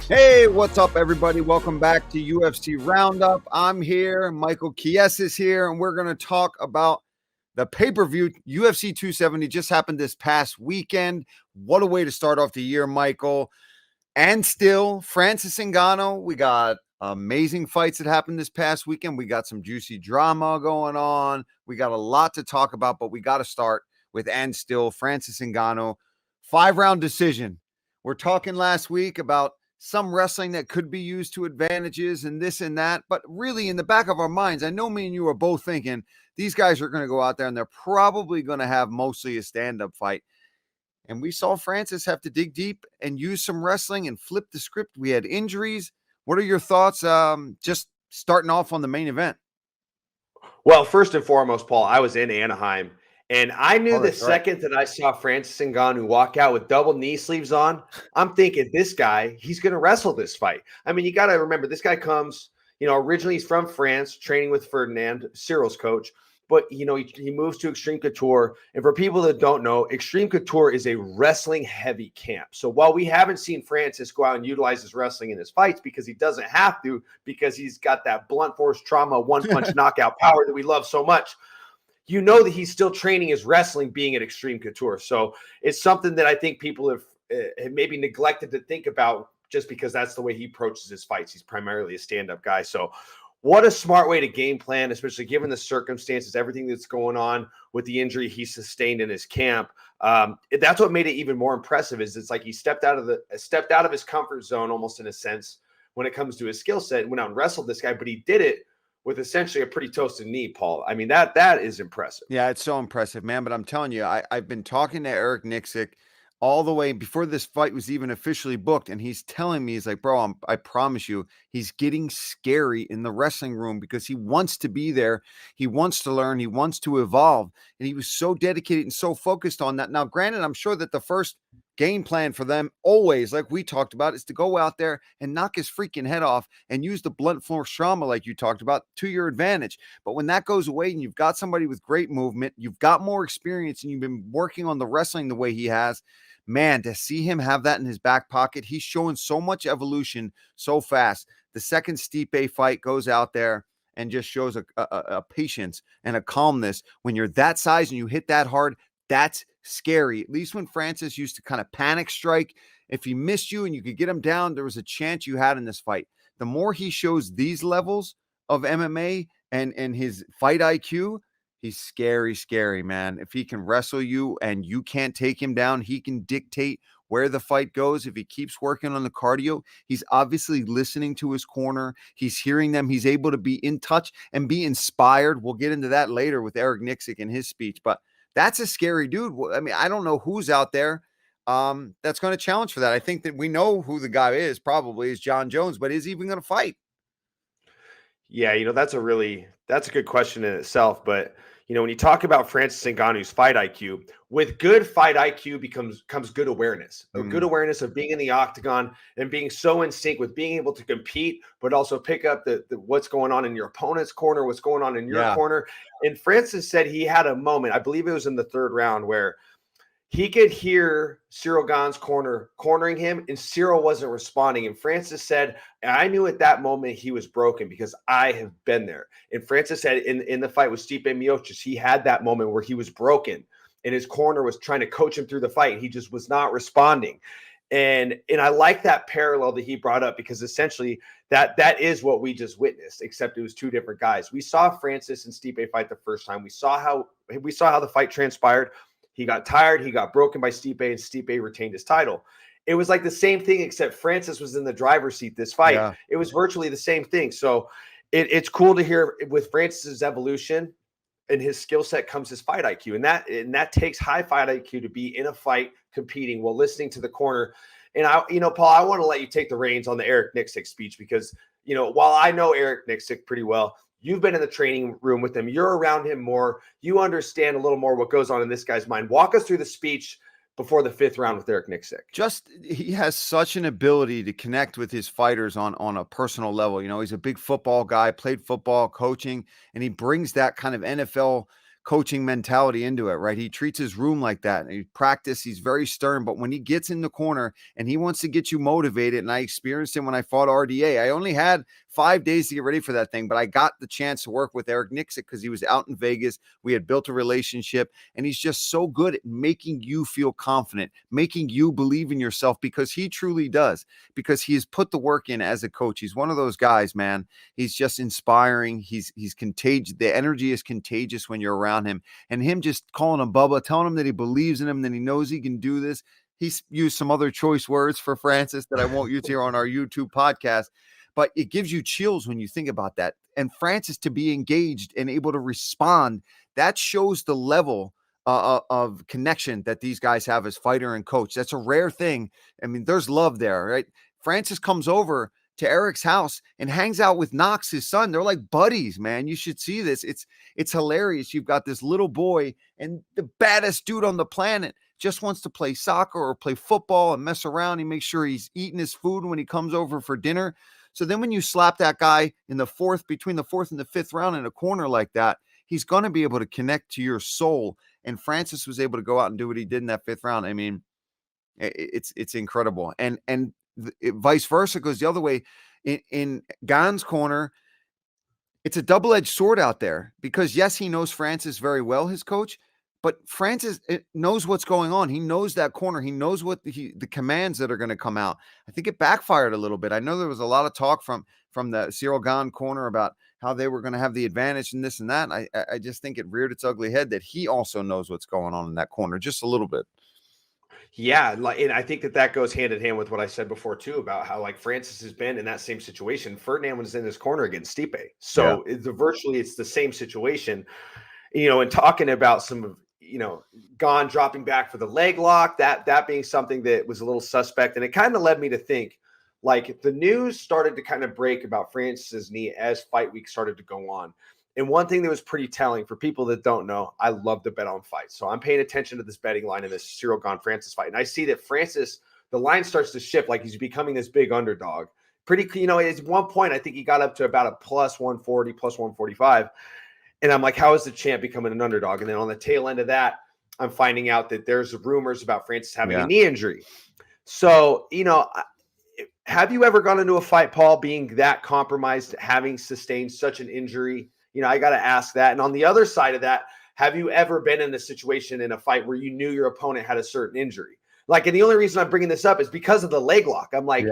Hey, what's up, everybody? Welcome back to UFC Roundup. I'm here. Michael Chiesa is here, and we're going to talk about the pay-per-view. UFC 270 just happened this past weekend. What a way to start off the year, Michael. And still, Francis Ngannou. We got amazing fights that happened this past weekend. We got some juicy drama going on. We got a lot to talk about, but we got to start with and still Francis Ngannou. 5-round decision. We're talking last week about some wrestling that could be used to advantages and this and that. But really, in the back of our minds, I know me and you are both thinking these guys are going to go out there and they're probably going to have mostly a stand-up fight. And we saw Francis have to dig deep and use some wrestling and flip the script. We had injuries. What are your thoughts just starting off on the main event? Well, first and foremost, Paul, I was in Anaheim. And I knew the second that I saw Francis Ngannou walk out with double knee sleeves on, I'm thinking this guy, he's going to wrestle this fight. I mean, you got to remember, this guy comes, originally he's from France, training with Ferdinand, Cyryl's coach. But, he moves to Extreme Couture. And for people that don't know, Extreme Couture is a wrestling-heavy camp. So while we haven't seen Francis go out and utilize his wrestling in his fights because he doesn't have to, because he's got that blunt force trauma, one-punch knockout power that we love so much, you know that he's still training his wrestling being at Extreme Couture. So it's something that I think people have maybe neglected to think about just because that's the way he approaches his fights. He's primarily a stand-up guy. So what a smart way to game plan, especially given the circumstances, everything that's going on with the injury he sustained in his camp. That's what made it even more impressive is it's like he stepped out of his comfort zone almost in a sense when it comes to his skill set and went out and wrestled this guy, but he did it with essentially a pretty toasted knee, Paul. I mean, that is impressive. Yeah, it's so impressive, man. But I'm telling you, I've been talking to Eric Nixick all the way before this fight was even officially booked. And he's telling me, he's like, bro, I promise you, he's getting scary in the wrestling room because he wants to be there. He wants to learn. He wants to evolve. And he was so dedicated and so focused on that. Now, granted, I'm sure that the first game plan for them always, like we talked about, is to go out there and knock his freaking head off and use the blunt force trauma, like you talked about, to your advantage. But when that goes away and you've got somebody with great movement, you've got more experience, and you've been working on the wrestling the way he has, man, to see him have that in his back pocket, he's showing so much evolution so fast. The second Stipe fight goes out there and just shows a patience and a calmness. When you're that size and you hit that hard, that's scary. At least when Francis used to kind of panic strike, if he missed you and you could get him down, there was a chance you had in this fight. The more he shows these levels of MMA and his fight IQ, he's scary, man. If he can wrestle you and you can't take him down, he can dictate where the fight goes. If he keeps working on the cardio, he's obviously listening to his corner. He's hearing them. He's able to be in touch and be inspired. We'll get into that later with Eric Nixick in his speech, but that's a scary dude. I mean, I don't know who's out there that's going to challenge for that. I think that we know who the guy is, probably is John Jones, but is he even going to fight? Yeah, that's a good question in itself. But, when you talk about Francis Ngannou's fight IQ, with good fight IQ comes good awareness, a good awareness of being in the octagon and being so in sync with being able to compete, but also pick up the what's going on in your opponent's corner, what's going on in your corner. And Francis said he had a moment, I believe it was in the third round, where he could hear Ciryl Gane's cornering him, and Ciryl wasn't responding. And Francis said, I knew at that moment he was broken because I have been there. And Francis said in the fight with Stipe Miocic, he had that moment where he was broken, and his corner was trying to coach him through the fight. He just was not responding. And I like that parallel that he brought up because essentially that is what we just witnessed, except it was two different guys. We saw Francis and Stipe fight the first time. We saw how the fight transpired. He got tired. He got broken by Stipe, and Stipe retained his title. It was like the same thing, except Francis was in the driver's seat this fight. Yeah. It was virtually the same thing. So it's cool to hear with Francis's evolution and his skill set comes his fight IQ. And that takes high fight IQ to be in a fight competing while listening to the corner. And Paul, I want to let you take the reins on the Eric Nixick speech because, while I know Eric Nixick pretty well, you've been in the training room with him. You're around him more. You understand a little more what goes on in this guy's mind. Walk us through the speech before the fifth round with Eric Nixick. He has such an ability to connect with his fighters on a personal level. He's a big football guy, played football, coaching, and he brings that kind of NFL coaching mentality into it, right? He treats his room like that. And he practice, he's very stern, but when he gets in the corner and he wants to get you motivated, and I experienced him when I fought RDA. I only had 5 days to get ready for that thing, but I got the chance to work with Eric Nixick because he was out in Vegas. We had built a relationship, and he's just so good at making you feel confident, making you believe in yourself, because he truly does, because he has put the work in as a coach. He's one of those guys, man. He's just inspiring. He's contagious. The energy is contagious when you're around him, and him just calling him Bubba, telling him that he believes in him, that he knows he can do this. He's used some other choice words for Francis that I won't use here on our YouTube podcast, but it gives you chills when you think about that. And Francis to be engaged and able to respond, that shows the level of connection that these guys have as fighter and coach. That's a rare thing. I mean, there's love there, right? Francis comes over to Eric's house and hangs out with Knox, his son. They're like buddies, man. You should see this. It's hilarious. You've got this little boy, and the baddest dude on the planet just wants to play soccer or play football and mess around. He makes sure he's eating his food when he comes over for dinner. So then when you slap that guy in the fourth, between the fourth and the fifth round in a corner like that, he's going to be able to connect to your soul. And Francis was able to go out and do what he did in that fifth round. I mean, it's incredible. And vice versa goes the other way. In Gane's corner, it's a double-edged sword out there, because yes, he knows Francis very well, his coach, but Francis knows what's going on. He knows that corner. He knows what the commands that are going to come out. I think it backfired a little bit. I know there was a lot of talk from the Ciryl Gane corner about how they were going to have the advantage and this and that. And I just think it reared its ugly head that he also knows what's going on in that corner just a little bit. Yeah, and I think that goes hand in hand with what I said before too, about how like Francis has been in that same situation. Ferdinand was in his corner against Stipe, so virtually it's the same situation. And talking about some of Gane dropping back for the leg lock, that being something that was a little suspect, and it kind of led me to think, like, the news started to kind of break about Francis's knee as fight week started to go on. And one thing that was pretty telling for people that don't know, I love to bet on fights. So I'm paying attention to this betting line in this Ciryl Gane Francis fight. And I see that Francis, the line starts to shift, like he's becoming this big underdog. At one point, I think he got up to about a plus 140, plus 145. And I'm like, how is the champ becoming an underdog? And then on the tail end of that, I'm finding out that there's rumors about Francis having a knee injury. So, have you ever gone into a fight, Paul, being that compromised, having sustained such an injury? I got to ask that. And on the other side of that, have you ever been in a situation in a fight where you knew your opponent had a certain injury? Like, and the only reason I'm bringing this up is because of the leg lock. I'm like,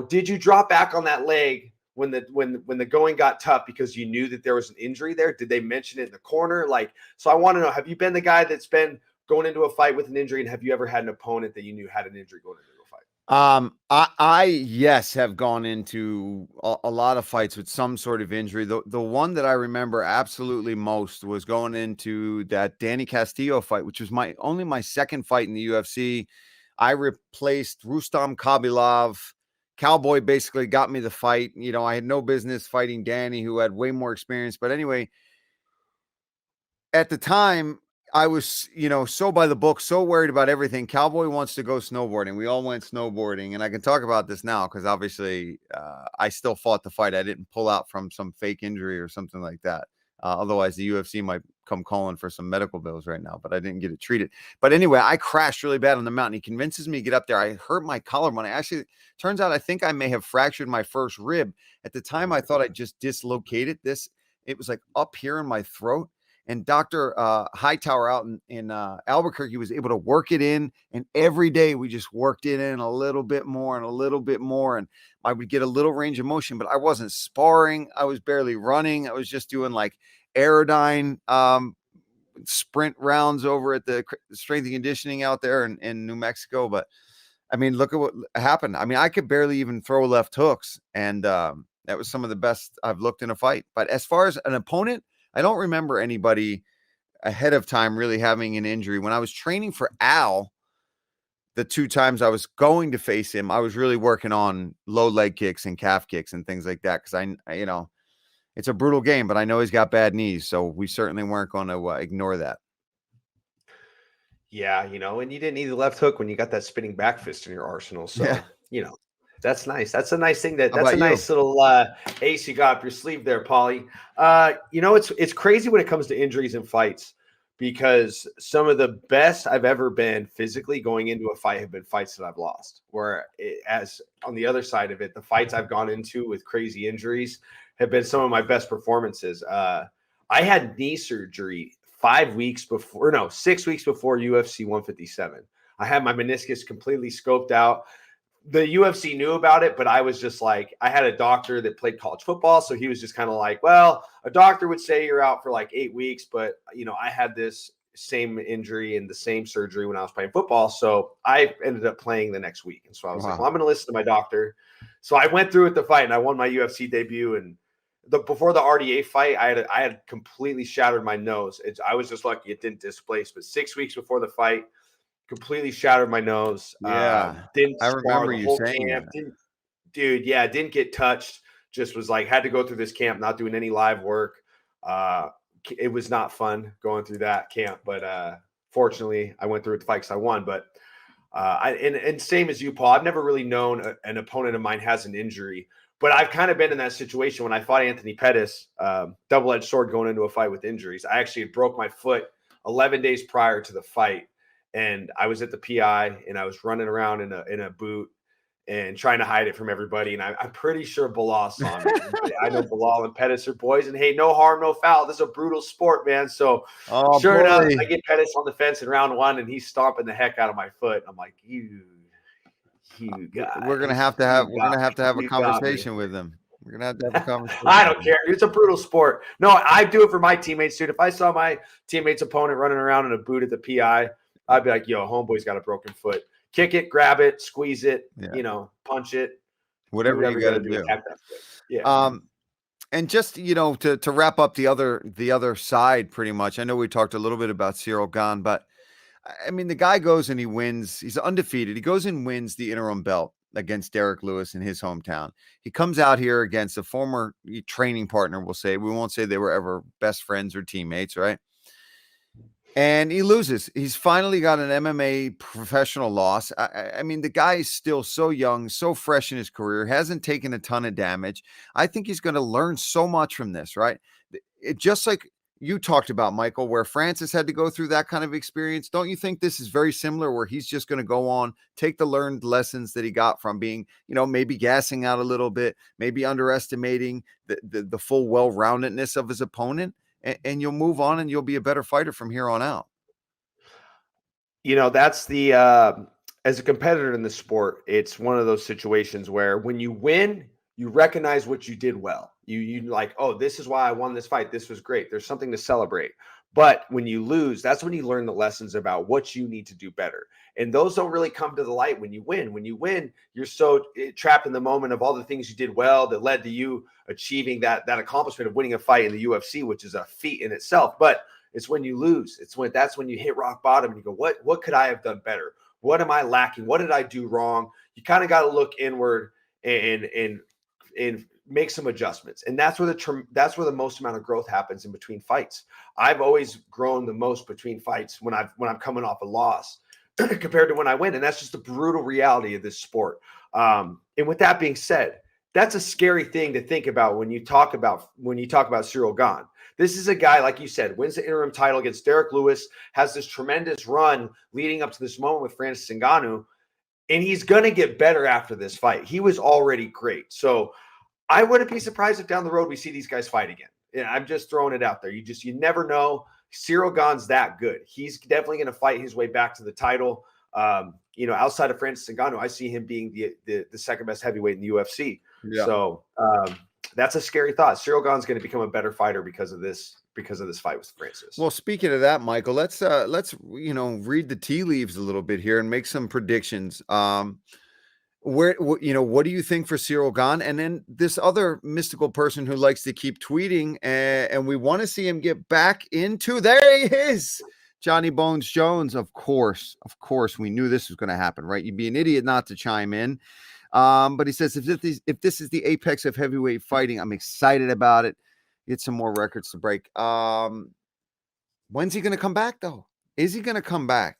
did you drop back on that leg when the going got tough because you knew that there was an injury there? Did they mention it in the corner? Like, so I want to know, have you been the guy that's been going into a fight with an injury, and have you ever had an opponent that you knew had an injury going into a fight? Yes, have gone into a lot of fights with some sort of injury. The one that I remember absolutely most was going into that Danny Castillo fight, which was only my second fight in the UFC. I replaced Rustam Khabilov. Cowboy basically got me the fight. I had no business fighting Danny, who had way more experience. But anyway, at the time, I was, so by the book, so worried about everything. Cowboy wants to go snowboarding. We all went snowboarding, and I can talk about this now because obviously I still fought the fight. I didn't pull out from some fake injury or something like that. Otherwise, the UFC might come calling for some medical bills right now, but I didn't get it treated. But anyway, I crashed really bad on the mountain. He convinces me to get up there. I hurt my collarbone. Turns out I think I may have fractured my first rib. At the time, I thought I just dislocated this. It was like up here in my throat. And Dr. Hightower out in Albuquerque was able to work it in. And every day we just worked it in a little bit more and a little bit more. And I would get a little range of motion, but I wasn't sparring. I was barely running. I was just doing like Aerodyne sprint rounds over at the strength and conditioning out there in New Mexico. But I mean, look at what happened. I mean, I could barely even throw left hooks. And that was some of the best I've looked in a fight. But as far as an opponent, I don't remember anybody ahead of time really having an injury. When I was training for Al, the 2 times I was going to face him, I was really working on low leg kicks and calf kicks and things like that. Cause I it's a brutal game, but I know he's got bad knees. So we certainly weren't going to ignore that. Yeah. And you didn't need the left hook when you got that spinning back fist in your arsenal. So, That's nice. That's a nice thing. How That's a about you? nice little ace you got up your sleeve there, Paulie. It's crazy when it comes to injuries and fights, because some of the best I've ever been physically going into a fight have been fights that I've lost. As on the other side of it, the fights I've gone into with crazy injuries have been some of my best performances. I had knee surgery 6 weeks before UFC 157. I had my meniscus completely scoped out. The UFC knew about it, but I was just like, I had a doctor that played college football. So he was just kind of like, well, a doctor would say you're out for like 8 weeks, but I had this same injury and the same surgery when I was playing football. So I ended up playing the next week. And so I was like, well, I'm going to listen to my doctor. So I went through with the fight and I won my UFC debut. And before the RDA fight, I had completely shattered my nose. I was just lucky it didn't displace, but 6 weeks before the fight, completely shattered my nose. Yeah, Didn't I spar remember the you whole saying camp. that. Didn't get touched. Just was like, had to go through this camp, not doing any live work. It was not fun going through that camp, but fortunately I went through it the fight because I won. But and same as you, Paul, I've never really known an opponent of mine has an injury, but I've kind of been in that situation when I fought Anthony Pettis, double-edged sword going into a fight with injuries. I actually broke my foot 11 days prior to the fight. And I was at the PI and I was running around in a boot and trying to hide it from everybody. And I'm pretty sure Bilal saw me. I know Bilal and Pettis are boys. And hey, no harm, no foul. This is a brutal sport, man. So sure enough, I get Pettis on the fence in round 1 and he's stomping the heck out of my foot. I'm like, you guy. We're gonna have to have a conversation with him. We're gonna have to have a conversation. I don't care. It's a brutal sport. No, I do it for my teammates, dude. If I saw my teammate's opponent running around in a boot at the PI, I'd be like, yo, homeboy's got a broken foot. Kick it, grab it, squeeze it, punch it. Whatever you got to do. Yeah. And just, to wrap up the other side pretty much. I know we talked a little bit about Ciryl Gane, but I mean, the guy goes and he wins. He's undefeated. He goes and wins the interim belt against Derek Lewis in his hometown. He comes out here against a former training partner, we'll say. We won't say they were ever best friends or teammates, right? And he loses. He's finally got an MMA professional loss. I mean, the guy is still so young, so fresh in his career, hasn't taken a ton of damage. I think he's going to learn so much from this, right? Just like you talked about, Michael, where Francis had to go through that kind of experience. Don't you think this is very similar, where he's just going to go on, take the learned lessons that he got from being, maybe gassing out a little bit, maybe underestimating the full well-roundedness of his opponent? And you'll move on and you'll be a better fighter from here on out. That's the as a competitor in the sport, it's one of those situations where when you win, you recognize what you did well. You like, oh, this is why I won this fight. This was great. There's something to celebrate. But when you lose, that's when you learn the lessons about what you need to do better. And those don't really come to the light when you win. When you win, you're so trapped in the moment of all the things you did well that led to you achieving that accomplishment of winning a fight in the UFC, which is a feat in itself. But it's when you lose. That's when you hit rock bottom and you go, what could I have done better? What am I lacking? What did I do wrong? You kind of got to look inward and make some adjustments. And that's where the most amount of growth happens in between fights. I've always grown the most between fights when I'm coming off a loss compared to when I win. And that's just the brutal reality of this sport. And with that being said, that's a scary thing to think about when you talk about Ciryl Gane. This is a guy, like you said, wins the interim title against Derek Lewis, has this tremendous run leading up to this moment with Francis Ngannou, and he's going to get better after this fight. He was already great. So I wouldn't be surprised if down the road we see these guys fight again. Yeah, I'm just throwing it out there. You never know. Ciryl Gane's that good. He's definitely going to fight his way back to the title. Outside of Francis Ngannou, I see him being the second best heavyweight in the UFC. Yeah. So that's a scary thought. Ciryl Gane's going to become a better fighter because of this fight with Francis. Well, speaking of that, Michael, let's read the tea leaves a little bit here and make some predictions. What do you think for Ciryl Gane? And then this other mystical person who likes to keep tweeting, and we want to see him get back into, there he is, Johnny Bones Jones. Of course, we knew this was going to happen, right? You'd be an idiot not to chime in. But he says, if this is the apex of heavyweight fighting, I'm excited about it. Get some more records to break. When's he going to come back, though? Is he going to come back?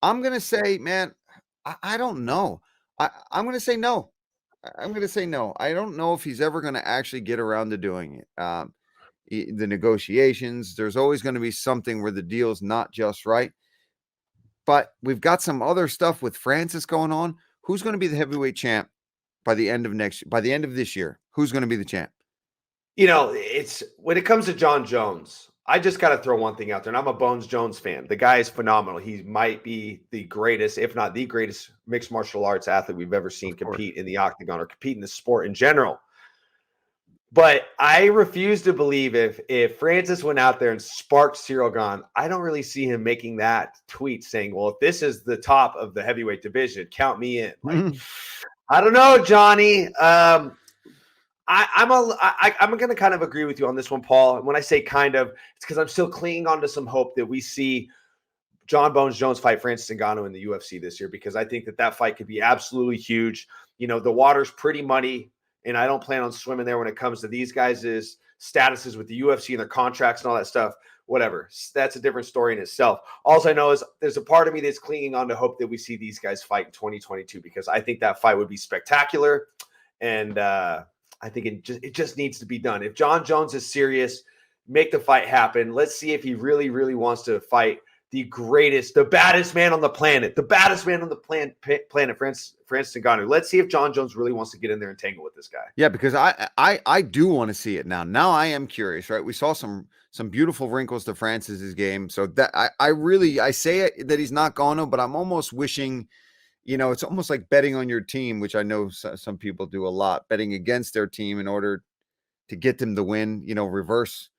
I'm going to say, man, I don't know. I'm going to say no. I'm going to say no. I don't know if he's ever going to actually get around to doing it. The negotiations, there's always going to be something where the deal's not just right. But we've got some other stuff with Francis going on. Who's going to be the heavyweight champ by the end of this year? Who's going to be the champ? It's when it comes to John Jones, I just got to throw one thing out there, and I'm a Bones Jones fan. The guy is phenomenal. He might be the greatest, if not the greatest, mixed martial arts athlete we've ever seen compete in the octagon or compete in the sport in general. But I refuse to believe if Francis went out there and sparked Ciryl Gane, I don't really see him making that tweet saying, well, if this is the top of the heavyweight division, count me in. I don't know, Johnny. I'm going to kind of agree with you on this one, Paul. When I say kind of, it's because I'm still clinging on to some hope that we see John Bones Jones fight Francis Ngannou in the UFC this year, because I think that fight could be absolutely huge. The water's pretty muddy, and I don't plan on swimming there when it comes to these guys' statuses with the UFC and their contracts and all that stuff. Whatever. That's a different story in itself. All I know is there's a part of me that's clinging on to hope that we see these guys fight in 2022, because I think that fight would be spectacular. And I think it just needs to be done. If John Jones is serious, make the fight happen. Let's see if he really, really wants to fight the greatest, the baddest man on the planet, Francis Ngannou. Let's see if John Jones really wants to get in there and tangle with this guy. Yeah, because I do want to see it now. Now I am curious, right? We saw some beautiful wrinkles to Francis's game. So that I say it, that he's not Gano, but I'm almost wishing, it's almost like betting on your team, which I know some people do a lot, betting against their team in order to get them to win, reverse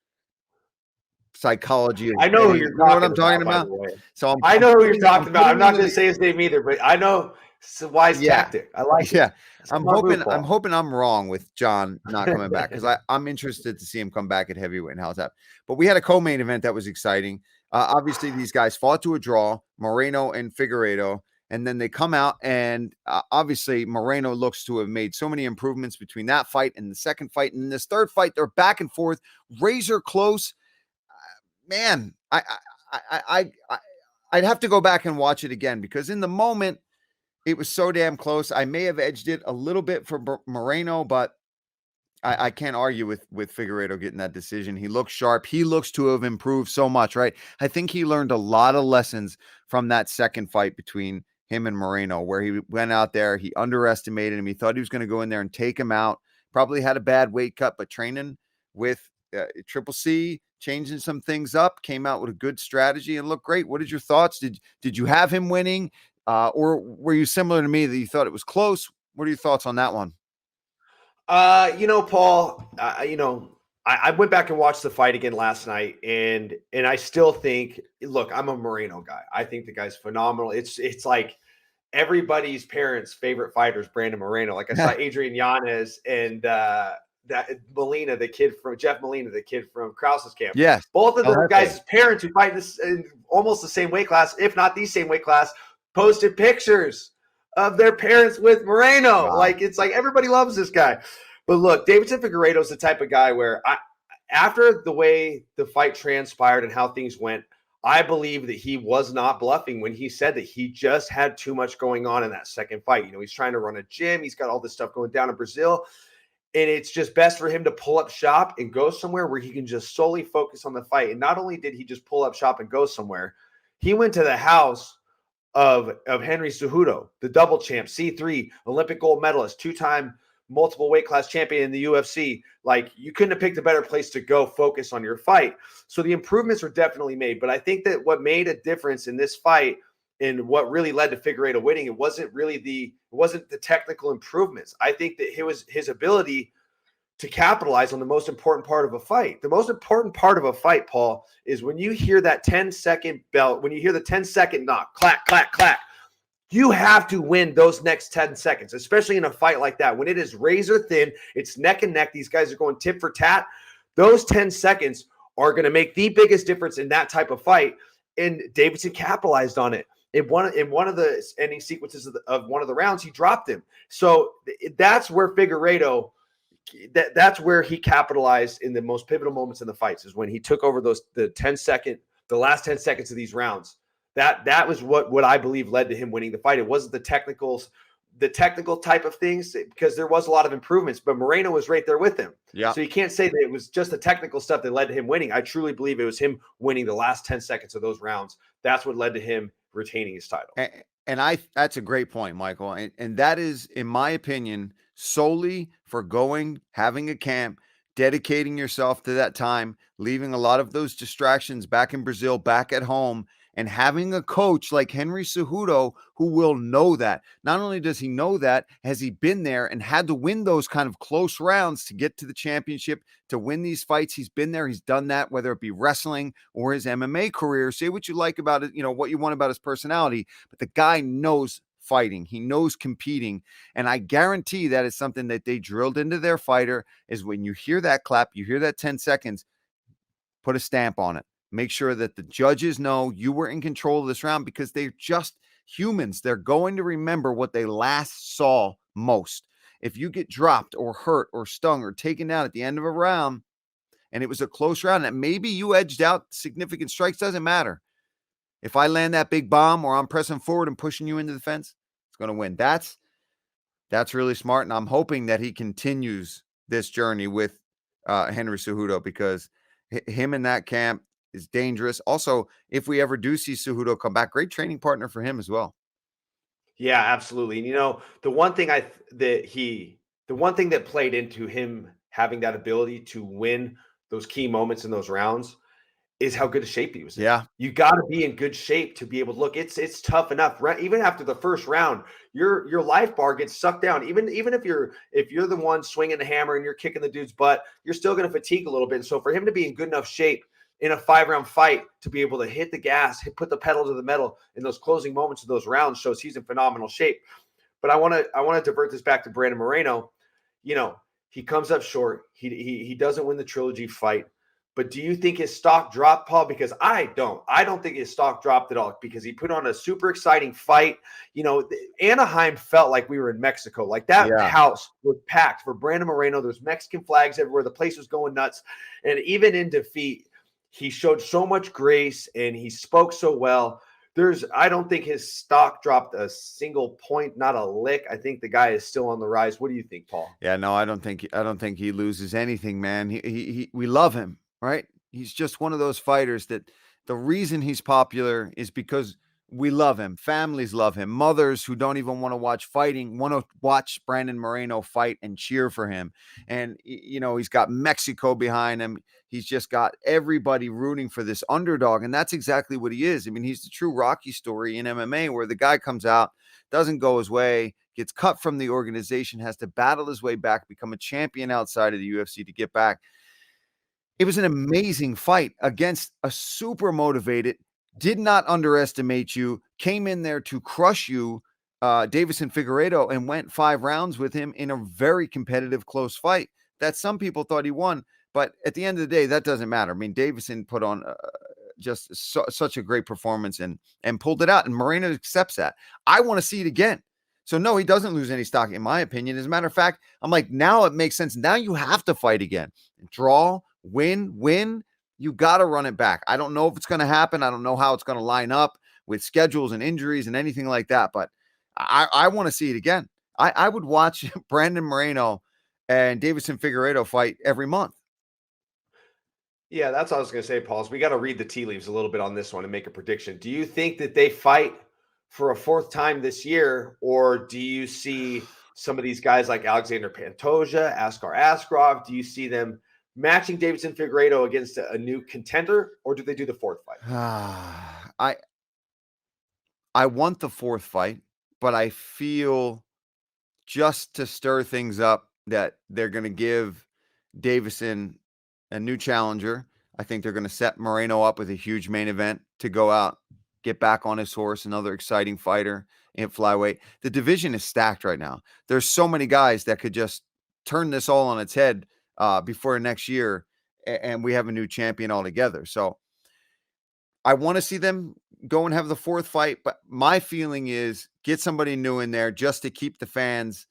psychology. I know who you're talking what I'm talking about. So I know who you're talking about. I'm not going to say his name either, but I know it's a wise tactic. I like it. I'm hoping I'm wrong with John not coming back, because I'm interested to see him come back at heavyweight and how's that. But we had a co-main event that was exciting. Obviously, these guys fought to a draw, Moreno and Figueiredo, and then they come out, and obviously Moreno looks to have made so many improvements between that fight and the second fight. And in this third fight, they're back and forth, razor close. Man, I'd have to go back and watch it again, because in the moment it was so damn close. I may have edged it a little bit for Moreno, but I can't argue with Figueiredo getting that decision. He looks sharp. He looks to have improved so much, right? I think he learned a lot of lessons from that second fight between him and Moreno, where he went out there, he underestimated him. He thought he was going to go in there and take him out. Probably had a bad weight cut, but training with Triple C, changing some things up, came out with a good strategy and looked great. What is your thoughts? Did you have him winning, or were you similar to me that you thought it was close? What are your thoughts on that one? Paul, I went back and watched the fight again last night, and I still think, look, I'm a Moreno guy. I think the guy's phenomenal. It's like everybody's parents' favorite fighter is Brandon Moreno. Like I saw Adrian Yanez and that Molina, Jeff Molina, the kid from Krause's camp. Yes. Both of those guys' parents who fight in almost the same weight class, if not the same weight class, posted pictures of their parents with Moreno. Wow. Like, it's like everybody loves this guy. But look, Deiveson Figueiredo is the type of guy where after the way the fight transpired and how things went, I believe that he was not bluffing when he said that he just had too much going on in that second fight. He's trying to run a gym. He's got all this stuff going down in Brazil. And it's just best for him to pull up shop and go somewhere where he can just solely focus on the fight. And not only did he just pull up shop and go somewhere, he went to the house of Henry Cejudo, the double champ, C3, Olympic gold medalist, two-time multiple weight class champion in the UFC. Like, you couldn't have picked a better place to go focus on your fight. So the improvements were definitely made. But I think that what made a difference in this fight and what really led to Figueiredo winning, it wasn't the technical improvements. I think that it was his ability to capitalize on the most important part of a fight. The most important part of a fight, Paul, is when you hear that 10-second bell, when you hear the 10-second knock, clack, clack, clack, you have to win those next 10 seconds, especially in a fight like that. When it is razor thin, it's neck and neck, these guys are going tit for tat, those 10 seconds are going to make the biggest difference in that type of fight. And Deiveson capitalized on it. In one of the ending sequences of one of the rounds, he dropped him. So that's where Figueiredo, that's where he capitalized in the most pivotal moments in the fights, is when he took over the last 10 seconds of these rounds. That was what I believe led to him winning the fight. It wasn't the technicals the technical type of things, because there was a lot of improvements, but Moreno was right there with him. Yeah. So you can't say that it was just the technical stuff that led to him winning. I truly believe it was him winning the last 10 seconds of those rounds. That's what led to him retaining his title. And that's a great point, Michael. And that is, in my opinion, solely for having a camp, dedicating yourself to that time, leaving a lot of those distractions back in Brazil, back at home, and having a coach like Henry Cejudo who will know that. Not only does he know that, has he been there and had to win those kind of close rounds to get to the championship, to win these fights. He's been there. He's done that, whether it be wrestling or his MMA career. Say what you like about it, what you want about his personality, but the guy knows fighting. He knows competing. And I guarantee that is something that they drilled into their fighter, is when you hear that clap, you hear that 10 seconds, put a stamp on it. Make sure that the judges know you were in control of this round, because they're just humans. They're going to remember what they last saw most. If you get dropped or hurt or stung or taken down at the end of a round, and it was a close round, and maybe you edged out significant strikes, doesn't matter. If I land that big bomb or I'm pressing forward and pushing you into the fence, it's going to win. That's really smart, and I'm hoping that he continues this journey with Henry Cejudo, because him in that camp is dangerous. Also, if we ever do see Cejudo come back, great training partner for him as well. Yeah, absolutely. And the one thing that played into him having that ability to win those key moments in those rounds is how good a shape he was in. Yeah. You got to be in good shape to be able to look. It's tough enough. Right? Even after the first round, your life bar gets sucked down. Even if you're the one swinging the hammer and you're kicking the dude's butt, you're still going to fatigue a little bit. And so for him to be in good enough shape in a 5-round fight to be able to hit the gas, put the pedal to the metal in those closing moments of those rounds, shows he's in phenomenal shape. But I want to divert this back to Brandon Moreno. He comes up short. He doesn't win the trilogy fight. But do you think his stock dropped, Paul? Because I don't think his stock dropped at all, because he put on a super exciting fight. Anaheim felt like we were in Mexico. Like that house was packed for Brandon Moreno. There's Mexican flags everywhere. The place was going nuts. And even in defeat, he showed so much grace and he spoke so well. I don't think his stock dropped a single point, not a lick. I think the guy is still on the rise. What do you think, Paul? Yeah, no, I don't think he loses anything, man. We love him, right? He's just one of those fighters that the reason he's popular is because we love him. Families love him. Mothers who don't even want to watch fighting want to watch Brandon Moreno fight and cheer for him. And, he's got Mexico behind him. He's just got everybody rooting for this underdog. And that's exactly what he is. I mean, he's the true Rocky story in MMA, where the guy comes out, doesn't go his way, gets cut from the organization, has to battle his way back, become a champion outside of the UFC to get back. It was an amazing fight against a super motivated, did not underestimate you, came in there to crush you, Deiveson Figueiredo, and went 5 rounds with him in a very competitive, close fight that some people thought he won. But at the end of the day, that doesn't matter. I mean, Deiveson put on just such a great performance and pulled it out, and Moreno accepts that. I want to see it again. So no, he doesn't lose any stock, in my opinion. As a matter of fact, I'm like, now it makes sense. Now you have to fight again. Draw, win. You got to run it back. I don't know if it's going to happen. I don't know how it's going to line up with schedules and injuries and anything like that, but I want to see it again. I would watch Brandon Moreno and Deiveson Figueiredo fight every month. Yeah, that's what I was going to say, Paul. So we got to read the tea leaves a little bit on this one and make a prediction. Do you think that they fight for a 4th time this year, or do you see some of these guys like Alexander Pantoja, Askar Askarov, do you see them matching Deiveson Figueiredo against a new contender, or do they do the 4th fight? I want the 4th fight, but I feel, just to stir things up, that they're going to give Deiveson a new challenger. I think they're going to set Moreno up with a huge main event to go out, get back on his horse, another exciting fighter in flyweight. The division is stacked right now. There's so many guys that could just turn this all on its head before next year, and we have a new champion altogether. So I want to see them go and have the 4th fight, but my feeling is get somebody new in there just to keep the fans,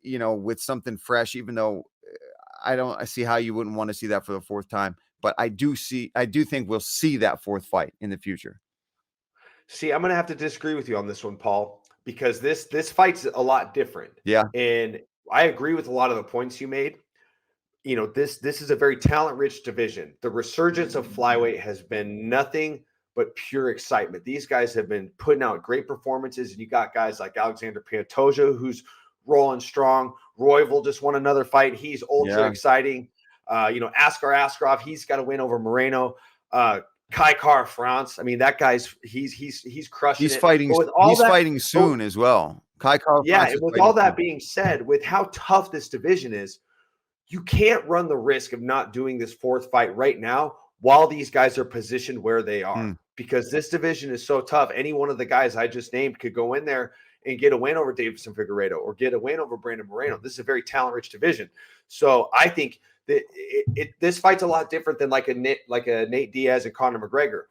with something fresh, even though I see how you wouldn't want to see that for the 4th time, but I do think we'll see that 4th fight in the future. See, I'm going to have to disagree with you on this one, Paul. because this fight's a lot different. Yeah. And I agree with a lot of the points you made. You know, this is a very talent-rich division. The resurgence of flyweight has been nothing but pure excitement. These guys have been putting out great performances, and you got guys like Alexander Pantoja, who's rolling strong. Royval just won another fight. He's ultra exciting. Askar Askarov, he's got a win over Moreno. Kai Kara France. I mean, that guy's he's crushing. He's fighting. He's fighting soon as well. Kai Kara. Yeah, and with all that being said, with how tough this division is, you can't run the risk of not doing this fourth fight right now while these guys are positioned where they are, because this division is so tough. Any one of the guys I just named could go in there and get a win over Deiveson Figueiredo or get a win over Brandon Moreno. This is a very talent-rich division. So I think that this fight's a lot different than like a Nate Diaz and Conor McGregor.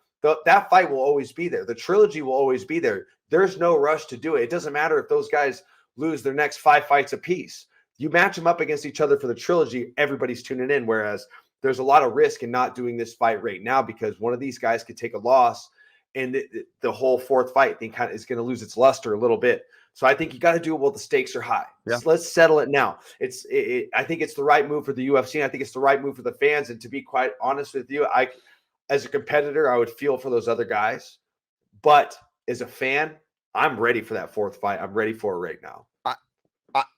That fight will always be there. The trilogy will always be there. There's no rush to do it. It doesn't matter if those guys lose their next 5 fights apiece. You match them up against each other for the trilogy, everybody's tuning in, whereas there's a lot of risk in not doing this fight right now because one of these guys could take a loss and the whole fourth fight thing kind of is going to lose its luster a little bit. So I think you got to do it while the stakes are high. Yeah. So let's settle it now. I think it's the right move for the UFC. And I think it's the right move for the fans. And to be quite honest with you, as a competitor, I would feel for those other guys. But as a fan, I'm ready for that fourth fight. I'm ready for it right now.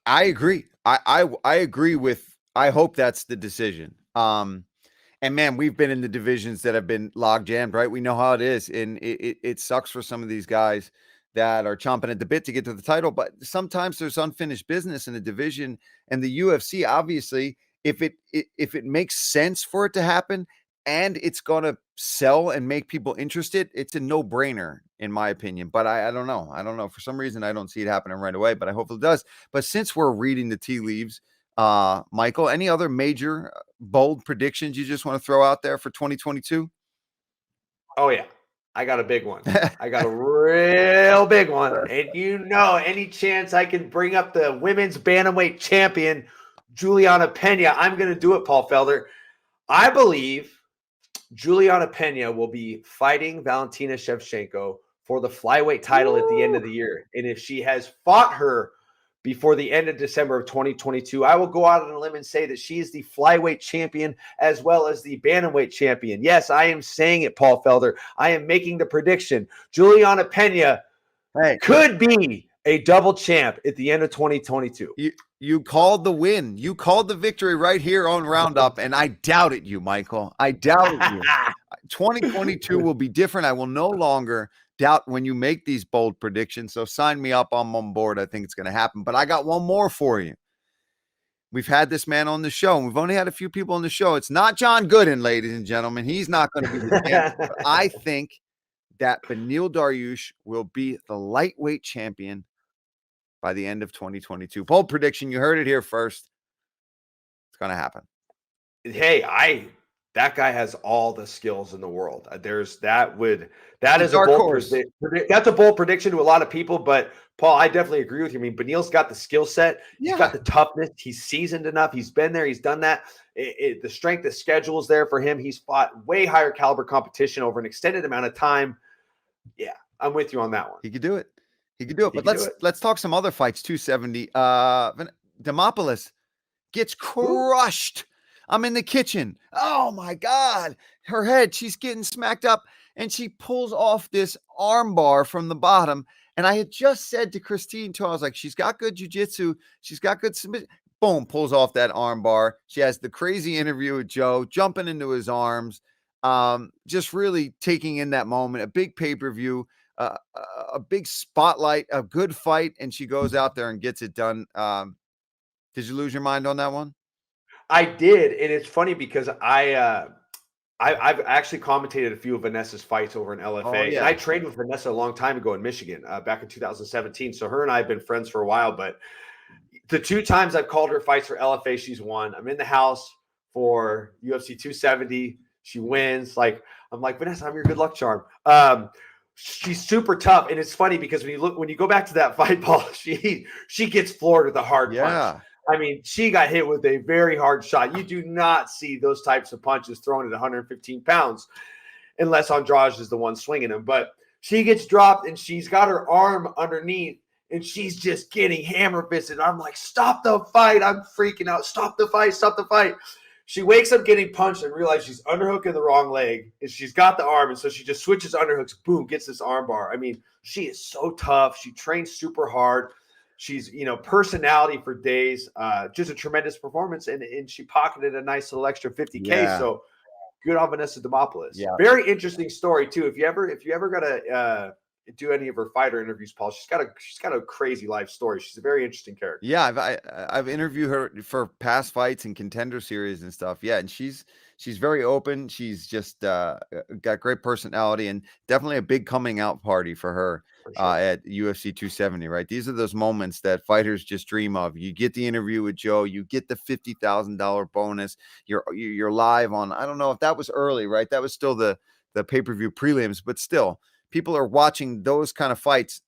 I agree. I agree with. I hope that's the decision. And man, we've been in the divisions that have been log jammed, right? We know how it is, and it sucks for some of these guys that are chomping at the bit to get to the title. But sometimes there's unfinished business in a division, and the UFC, obviously, if it makes sense for it to happen and it's going to sell and make people interested, it's a no-brainer in my opinion. But I don't know. I don't know. For some reason, I don't see it happening right away, but I hope it does. But since we're reading the tea leaves, Michael, any other major bold predictions you just want to throw out there for 2022? Oh yeah, I got a big one. I got a real big one. And any chance I can bring up the women's bantamweight champion, Juliana Pena, I'm going to do it, Paul Felder. I believe Juliana Pena will be fighting Valentina Shevchenko for the flyweight title at the end of the year. And if she has fought her before the end of December of 2022, I will go out on a limb and say that she is the flyweight champion as well as the bantamweight champion. Yes, I am saying it, Paul Felder. I am making the prediction. Juliana Pena could be a double champ at the end of 2022. You called the win. You called the victory right here on Roundup, and I doubted you, Michael. I doubted you. 2022 will be different. I will no longer doubt when you make these bold predictions. So sign me up. I'm on board. I think it's going to happen. But I got one more for you. We've had this man on the show, and we've only had a few people on the show. It's not John Gooden, ladies and gentlemen. He's not going to be the champ. But I think that Beneil Dariush will be the lightweight champion by the end of 2022. Bold prediction. You heard it here first. It's going to happen. Hey, that guy has all the skills in the world. That's a bold prediction to a lot of people, but Paul, I definitely agree with you. I mean, Beneil's got the skill set. He's got the toughness. He's seasoned enough. He's been there. He's done that. The strength of schedule is there for him. He's fought way higher caliber competition over an extended amount of time. Yeah, I'm with you on that one. He could do it. But let's talk some other fights. 270. Demopoulos gets crushed. I'm in the kitchen. Oh my God. Her head, she's getting smacked up, and she pulls off this armbar from the bottom. And I had just said to Christine, I was like, she's got good jiu-jitsu. She's got good submission. Boom, pulls off that armbar. She has the crazy interview with Joe, jumping into his arms, just really taking in that moment. A big pay-per-view. A big spotlight, a good fight, and she goes out there and gets it done. Did you lose your mind on that one? I did, and it's funny because I've actually commentated a few of Vanessa's fights over in LFA. Oh, yeah. And I trained with Vanessa a long time ago in Michigan, back in 2017. So her and I have been friends for a while, but the 2 times I've called her fights for LFA, she's won. I'm in the house for UFC 270. She wins. I'm like, Vanessa, I'm your good luck charm. She's super tough, and it's funny because when you go back to that fight, Paul, she gets floored with a hard punch. I mean, she got hit with a very hard shot. You do not see those types of punches thrown at 115 pounds unless Andrade is the one swinging them. But she gets dropped, and she's got her arm underneath, and she's just getting hammer fisted. I'm like, stop the fight. I'm freaking out. Stop the fight. Stop the fight. She wakes up getting punched and realizes she's underhooking the wrong leg, and she's got the arm, and so she just switches underhooks, boom, gets this arm bar. I mean, she is so tough. She trains super hard. She's, personality for days. Just a tremendous performance, and she pocketed a nice little extra $50K. Yeah. So good on Vanessa Demopoulos. Yeah. Very interesting story too. If you ever got to do any of her fighter interviews, Paul, she's got a crazy life story. She's a very interesting character. Yeah, I've interviewed her for past fights and Contender Series and stuff. Yeah, and she's very open. She's just got great personality, and definitely a big coming out party for her at UFC 270. Right, these are those moments that fighters just dream of. You get the interview with Joe, you get the $50,000 bonus. You're live on. I don't know if that was early, right? That was still the pay-per-view prelims, but still, people are watching those kind of fights.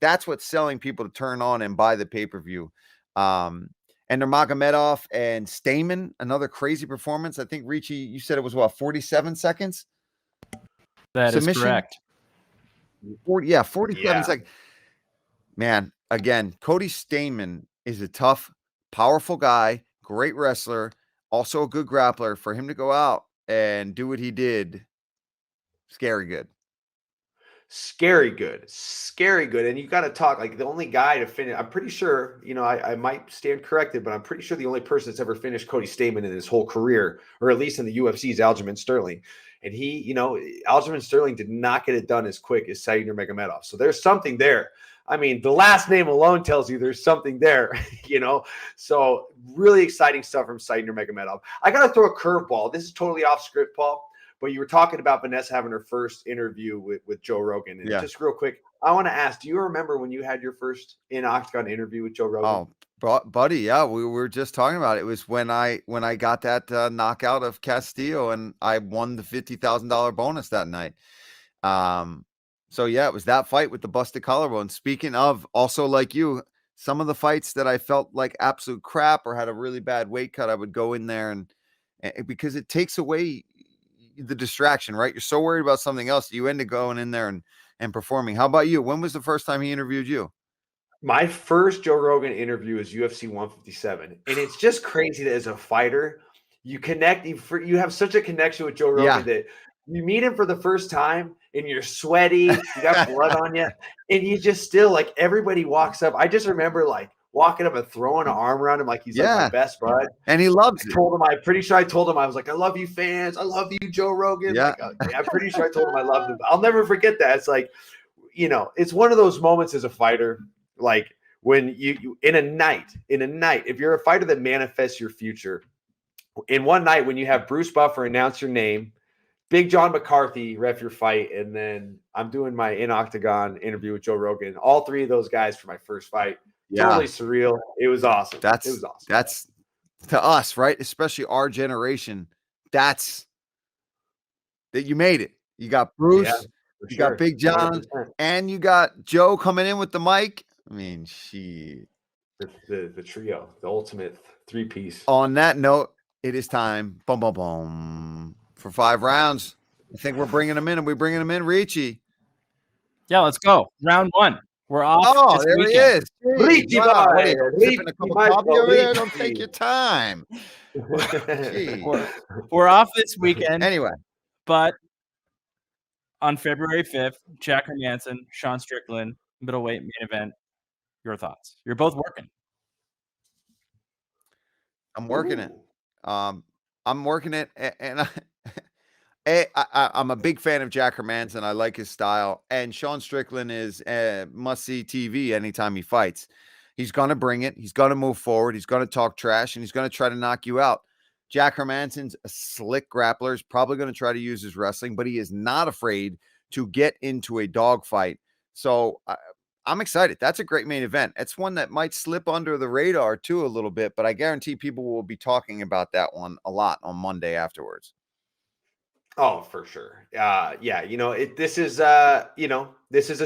That's what's selling people to turn on and buy the pay-per-view. And Nurmagomedov and Stamann, another crazy performance. I think, Richie, you said it was, 47 seconds? That Submission? is correct. 47 seconds. Man, again, Cody Stamann is a tough, powerful guy, great wrestler, also a good grappler. For him to go out and do what he did, scary good. Scary good. And you got to talk like the only guy to finish. I'm pretty sure, I might stand corrected, but I'm pretty sure the only person that's ever finished Cody Stamann in his whole career, or at least in the UFC, is Aljamain Sterling. And Aljamain Sterling did not get it done as quick as Said Nurmagomedov. So there's something there. I mean, the last name alone tells you there's something there, So really exciting stuff from Said Nurmagomedov. I got to throw a curveball. This is totally off script, Paul. But you were talking about Vanessa having her first interview with Joe Rogan. And just real quick, I want to ask, do you remember when you had your first in-octagon interview with Joe Rogan? Oh, buddy, yeah, we were just talking about it. It was when I got that knockout of Castillo, and I won the $50,000 bonus that night. So, yeah, it was that fight with the busted collarbone. Speaking of, also like you, some of the fights that I felt like absolute crap or had a really bad weight cut, I would go in there and because it takes away the distraction, right? You're so worried about something else, you end up going in there and performing. How about you? When was the first time he interviewed you? My first Joe Rogan interview is UFC 157. And it's just crazy that as a fighter, you connect, you have such a connection with Joe Rogan that you meet him for the first time and you're sweaty, you got blood on you, and you just still, like, everybody walks up. I just remember, like, walking up and throwing an arm around him like he's like my best bud. And he loves it. I'm pretty sure I told him, I was like, I love you, fans. I love you, Joe Rogan. Yeah. Like, I'm pretty sure I told him I loved him. I'll never forget that. It's like, it's one of those moments as a fighter, like when you in a night, if you're a fighter that manifests your future, in one night when you have Bruce Buffer announce your name, Big John McCarthy ref your fight, and then I'm doing my in-octagon interview with Joe Rogan. All three of those guys for my first fight. Totally surreal. It was awesome. It was awesome. That's to us, right? Especially our generation. That's that you made it. You got Bruce, you got Big John, 100%. And you got Joe coming in with the mic. I mean, the trio, the ultimate three-piece. On that note, it is time. Boom, boom, boom. For 5 rounds. I think we're bringing them in. Are we bringing them in, Richie? Yeah, let's go. Round 1. We're off. Oh, there weekend. he is. Richie, wow. Sipping a cup of coffee over there? Don't take your time. We're off this weekend. Anyway. But on February 5th, Jack Hermansson, Sean Strickland, middleweight main event. Your thoughts? You're both working. I'm working it. I'm working it, and I'm a big fan of Jack Hermansson. I like his style, and Sean Strickland is must-see TV anytime he fights. He's going to bring it. He's going to move forward. He's going to talk trash, and he's going to try to knock you out. Jack Hermansson's a slick grappler. He's probably going to try to use his wrestling, but he is not afraid to get into a dogfight. So I'm excited. That's a great main event. It's one that might slip under the radar too a little bit, but I guarantee people will be talking about that one a lot on Monday afterwards. Oh, for sure. This is a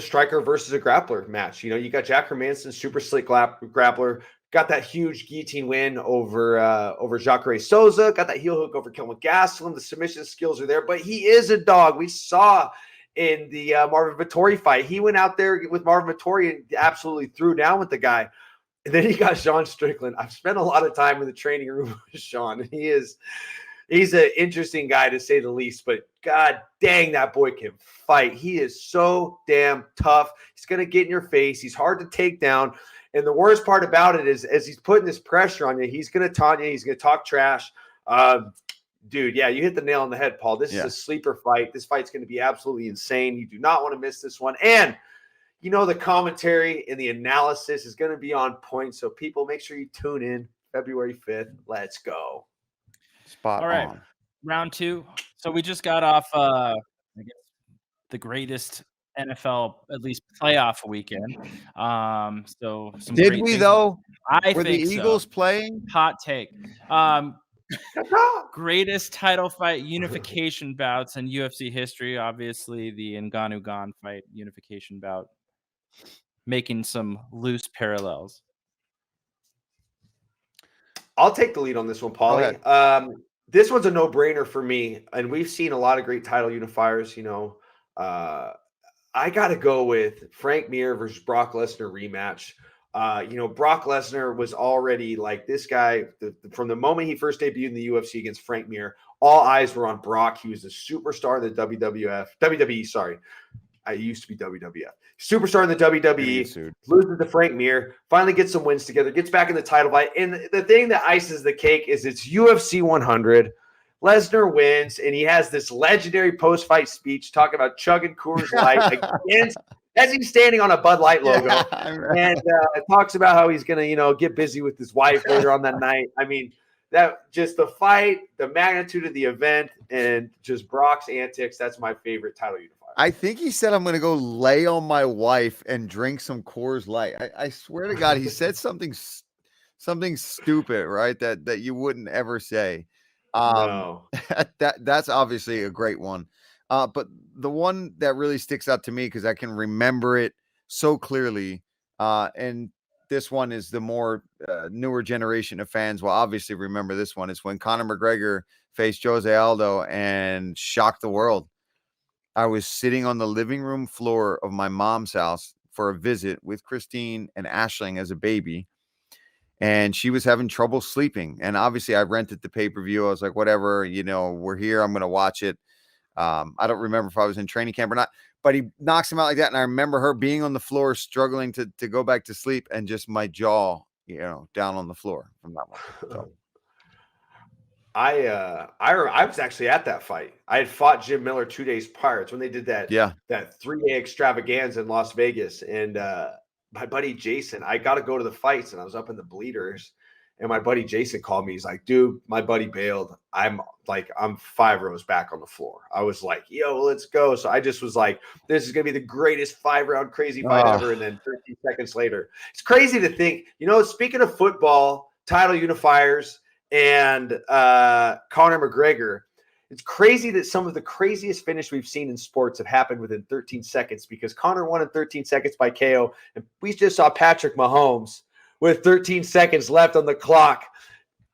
striker versus a grappler match. You got Jack Hermansson, super slick grappler, got that huge guillotine win over Jacare Souza, got that heel hook over Kelvin Gastelum. The submission skills are there, but he is a dog. We saw in the Marvin Vettori fight. He went out there with Marvin Vettori and absolutely threw down with the guy. And then he got Sean Strickland. I've spent a lot of time in the training room with Sean, and he's an interesting guy to say the least, but god dang, that boy can fight. He is so damn tough. He's going to get in your face. He's hard to take down. And the worst part about it is, as he's putting this pressure on you, he's going to taunt you. He's going to talk trash. Dude, yeah, you hit the nail on the head, Paul. This is a sleeper fight. This fight's going to be absolutely insane. You do not want to miss this one. And you know, the commentary and the analysis is going to be on point. So people, make sure you tune in February 5th. Let's go. Spot All right. on. Round 2. So we just got off, I guess, the greatest NFL, at least playoff weekend. So some Did great we things. though? I Were think the Eagles so. playing? Hot take. Greatest title fight, unification bouts in UFC history. Obviously, the Ngannou Gane fight, unification bout, making some loose parallels. I'll take the lead on this one, Paulie. This one's a no-brainer for me, and we've seen a lot of great title unifiers. You know, I got to go with Frank Mir versus Brock Lesnar rematch. You know, Brock Lesnar was already like this guy from the moment he first debuted in the UFC against Frank Mir. All eyes were on Brock. He was a superstar in the WWE. Sorry, I used to be WWF. Superstar in the WWE. Loses to Frank Mir. Finally gets some wins together. Gets back in the title fight. And the thing that ices the cake is it's UFC 100. Lesnar wins, and he has this legendary post-fight speech talking about chugging Coors Light against. As he's standing on a Bud Light logo, and talks about how he's going to, you know, get busy with his wife later on that night. I mean, that just the fight, the magnitude of the event, and just Brock's antics. That's my favorite title unifier. I think he said, I'm going to go lay on my wife and drink some Coors Light. I swear to God, he said something stupid, right? That you wouldn't ever say. No. That's obviously a great one. But the one that really sticks out to me, because I can remember it so clearly, and this one is the more newer generation of fans will obviously remember this one, is when Conor McGregor faced Jose Aldo and shocked the world. I was sitting on the living room floor of my mom's house for a visit with Christine and Ashling as a baby, and she was having trouble sleeping. And obviously I rented the pay-per-view. I was like, whatever, you know, we're here. I'm going to watch it. I don't remember if I was in training camp or not, but he knocks him out like that. And I remember her being on the floor, struggling to go back to sleep, and just my jaw, you know, down on the floor from that one. So. I was actually at that fight. I had fought Jim Miller 2 days prior. It's when they did that 3-day extravaganza in Las Vegas. And my buddy Jason, I got to go to the fights, and I was up in the bleeders. And my buddy Jason called me. He's like, dude, my buddy bailed. I'm 5 rows back on the floor. I was like, yo, let's go. So I just was like, this is going to be the greatest 5-round crazy fight ever. And then 13 seconds later, it's crazy to think, you know, speaking of football, title unifiers, and Conor McGregor, it's crazy that some of the craziest finish we've seen in sports have happened within 13 seconds, because Conor won in 13 seconds by KO. And we just saw Patrick Mahomes with 13 seconds left on the clock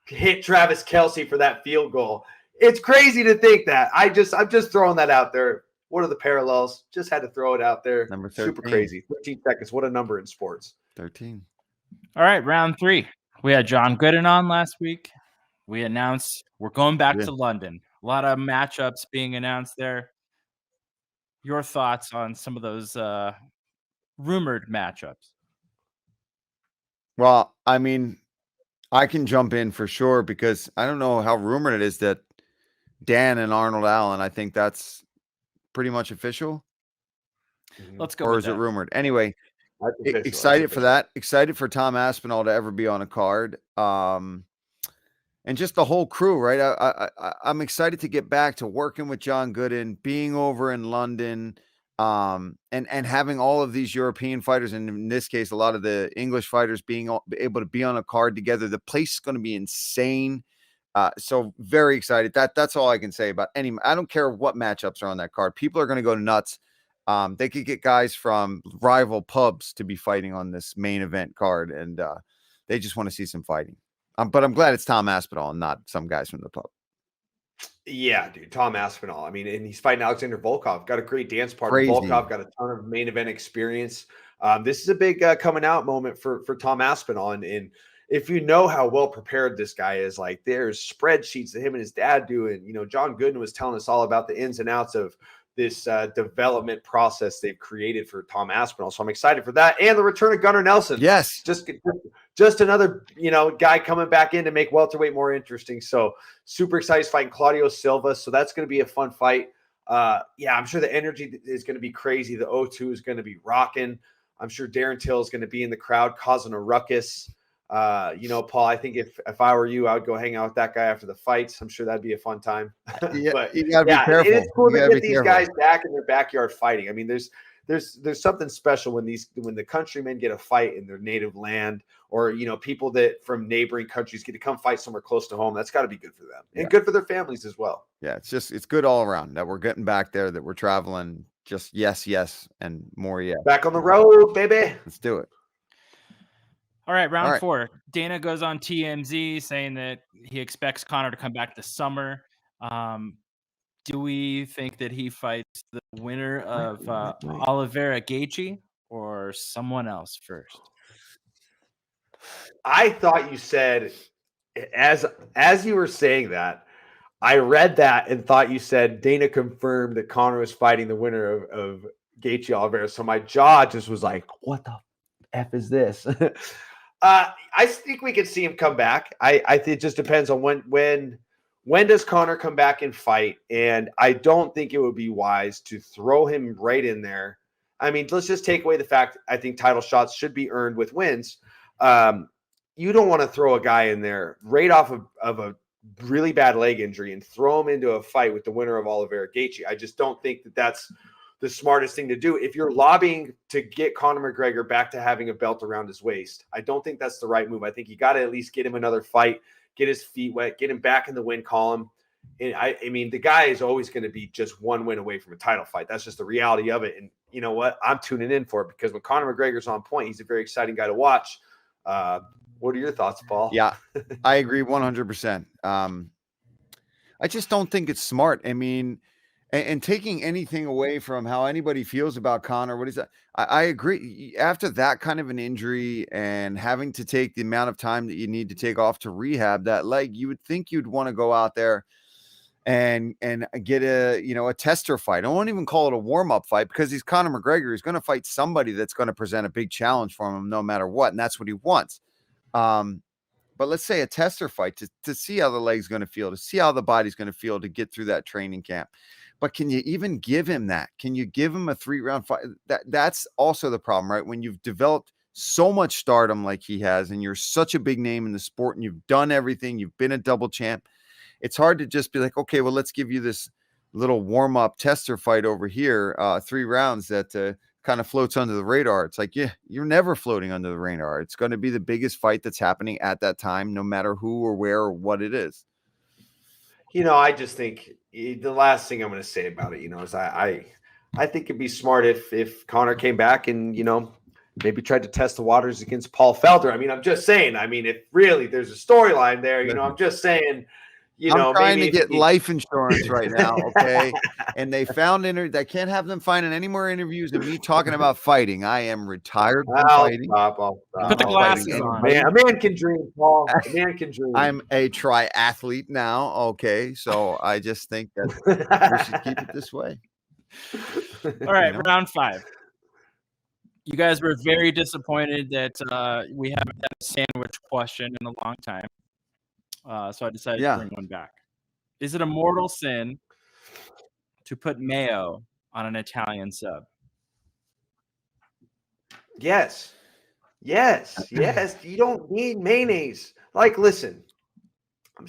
hit Travis Kelce for that field goal. It's crazy to think that. I'm just throwing that out there. What are the parallels? Just had to throw it out there. Number 13. Super crazy. 13 seconds. What a number in sports. 13. All right, round 3. We had John Gooden on last week. We announced we're going back to London. A lot of matchups being announced there. Your thoughts on some of those rumored matchups? Well, I mean, I can jump in for sure, because I don't know how rumored it is that Dan and Arnold Allen, I think that's pretty much official. Let's go. Or is it rumored? Anyway, excited for that. Excited for Tom Aspinall to ever be on a card. And just the whole crew, right? I'm excited to get back to working with John Gooden, being over in London, and having all of these European fighters, and in this case, a lot of the English fighters being able to be on a card together. The place is going to be insane. So very excited. That's all I can say about any. I don't care what matchups are on that card. People are going to go nuts. They could get guys from rival pubs to be fighting on this main event card, and they just want to see some fighting. But I'm glad it's Tom Aspinall and not some guys from the pub. Yeah, dude, Tom Aspinall. I mean, and he's fighting Alexander Volkov. Got a great dance partner. Crazy. Volkov got a ton of main event experience. This is a big coming out moment for Tom Aspinall. And if you know how well prepared this guy is, like there's spreadsheets that him and his dad do. And, John Gooden was telling us all about the ins and outs of this development process they've created for Tom Aspinall. So I'm excited for that. And the return of Gunnar Nelson. Yes. Just another, guy coming back in to make welterweight more interesting. So super excited fighting Claudio Silva. So that's going to be a fun fight. I'm sure the energy is going to be crazy. The O2 is going to be rocking. I'm sure Darren Till is going to be in the crowd causing a ruckus. Paul, I think if I were you, I would go hang out with that guy after the fights. I'm sure that'd be a fun time. Yeah, but you gotta be careful. It's cool to get these guys back in their backyard fighting. I mean, there's something special when the countrymen get a fight in their native land, or people that from neighboring countries get to come fight somewhere close to home. That's got to be good for them and good for their families as well. Yeah, it's good all around that we're getting back there, that we're traveling. Just yes, and more. Yeah, back on the road, baby. Let's do it. All right, round 4. Dana goes on TMZ saying that he expects Conor to come back this summer. Do we think that he fights the winner of Oliveira-Gaethje or someone else first? I thought you said, as you were saying that, I read that and thought you said Dana confirmed that Conor was fighting the winner of Gaethje Oliveira. So my jaw just was like, what the F is this? I think we could see him come back. I think it just depends on when does Conor come back and fight. And I don't think it would be wise to throw him right in there. I mean, let's just take away the fact I think title shots should be earned with wins. You don't want to throw a guy in there right off of a really bad leg injury and throw him into a fight with the winner of Oliveira-Gaethje. I just don't think that that's the smartest thing to do. If you're lobbying to get Conor McGregor back to having a belt around his waist, I don't think that's the right move. I think you got to at least get him another fight, get his feet wet, get him back in the win column. And I mean, the guy is always going to be just one win away from a title fight. That's just the reality of it. And you know what? I'm tuning in for it because when Conor McGregor's on point, he's a very exciting guy to watch. What are your thoughts, Paul? Yeah, I agree 100%. I just don't think it's smart. I mean, and taking anything away from how anybody feels about Conor, what is that? I agree. After that kind of an injury and having to take the amount of time that you need to take off to rehab that leg, you would think you'd want to go out there and get a tester fight. I won't even call it a warm-up fight because he's Conor McGregor. He's going to fight somebody that's going to present a big challenge for him no matter what, and that's what he wants. But let's say a tester fight to see how the leg's going to feel, to see how the body's going to feel to get through that training camp. But can you even give him that? Can you give him a 3-round fight? That's also the problem, right? When you've developed so much stardom like he has, and you're such a big name in the sport, and you've done everything, you've been a double champ, it's hard to just be like, okay, well, let's give you this little warm-up tester fight over here, 3 rounds that kind of floats under the radar. It's like, yeah, you're never floating under the radar. It's going to be the biggest fight that's happening at that time, no matter who or where or what it is. I just think the last thing I'm going to say about it, is I think it'd be smart if Conor came back and, maybe tried to test the waters against Paul Felder. I mean, I'm just saying, if really there's a storyline there, I'm just saying, I'm trying to get life insurance right now, okay? And they found they can't have them finding any more interviews of me talking about fighting. I am retired from fighting. Put the glasses on. Man, a man can dream, Paul. A man can dream. I'm a triathlete now, okay? So I just think that we should keep it this way. All right, round 5. You guys were very disappointed that we haven't had a sandwich question in a long time. So I decided to bring one back. Is it a mortal sin to put mayo on an Italian sub? Yes. You don't need mayonnaise. Like, listen, I'm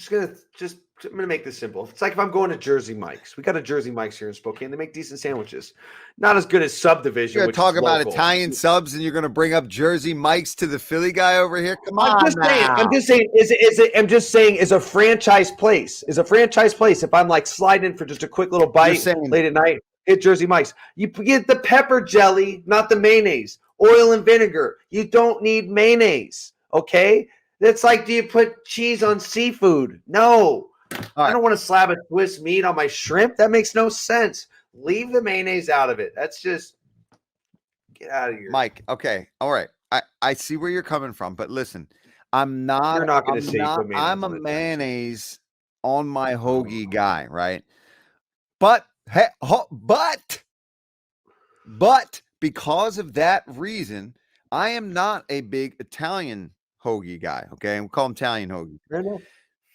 gonna make this simple. It's like if I'm going to Jersey Mike's. We got a Jersey Mike's here in Spokane. They make decent sandwiches. Not as good as Subdivision. You're talking about Italian subs, and you're going to bring up Jersey Mike's to the Philly guy over here. Come on, I'm just saying. Is a franchise place? If I'm like sliding in for just a quick little bite late at night, hit Jersey Mike's. You get the pepper jelly, not the mayonnaise. Oil and vinegar. You don't need mayonnaise. Okay. That's like, do you put cheese on seafood? No. I don't want to slap a Swiss meat on my shrimp. That makes no sense. Leave the mayonnaise out of it. That's just get out of here, Mike. Okay, all right. I see where you're coming from, but listen, I'm not. You're not going to say I'm a mayonnaise on my hoagie guy, right? But but because of that reason, I am not a big Italian hoagie guy. Okay, we call them Italian hoagie.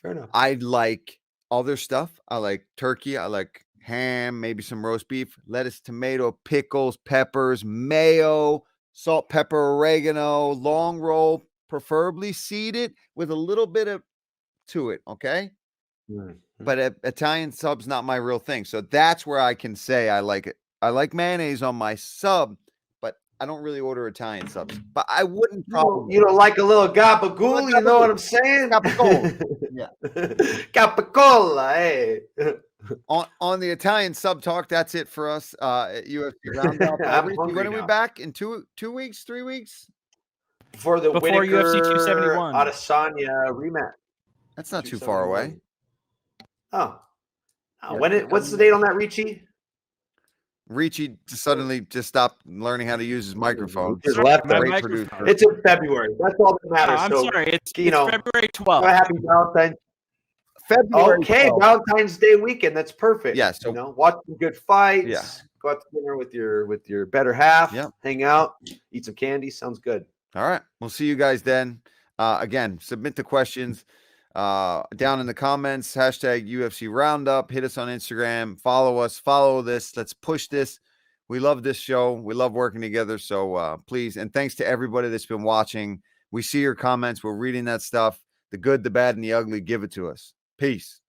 Fair enough. I like other stuff. I like turkey. I like ham, maybe some roast beef, lettuce, tomato, pickles, peppers, mayo, salt, pepper, oregano, long roll, preferably seeded with a little bit of to it. Okay. But Italian sub's not my real thing. So that's where I can say I like it. I like mayonnaise on my sub, but I don't really order Italian subs. But I wouldn't probably. You don't like a little gabagool, you know what I'm saying? Capicola. Yeah. Capicola, hey. On the Italian sub talk, that's it for us. At UFC Roundup. When are we back? In 2 weeks, 3 weeks? Before Whittaker, UFC 271 Adesanya rematch. That's not too far away. Oh. What's the date on that, Ricci? Ricci suddenly just stopped learning how to use his microphone. Just left them. It's in February. That's all that matters. I'm sorry. It's February 12th. Happy Valentine's. February. Okay, 12th. Valentine's Day weekend. That's perfect. Yeah. So watch some good fights. Yeah. Go out to dinner with your better half. Yep. Hang out. Eat some candy. Sounds good. All right. We'll see you guys then. Again, submit the questions down in the comments. Hashtag UFC Roundup. Hit us on Instagram. Follow us. Follow this. Let's push this. We love this show. We love working together. So please, and thanks to everybody that's been watching. We see your comments. We're reading that stuff. The good, the bad, and the ugly. Give it to us. Peace.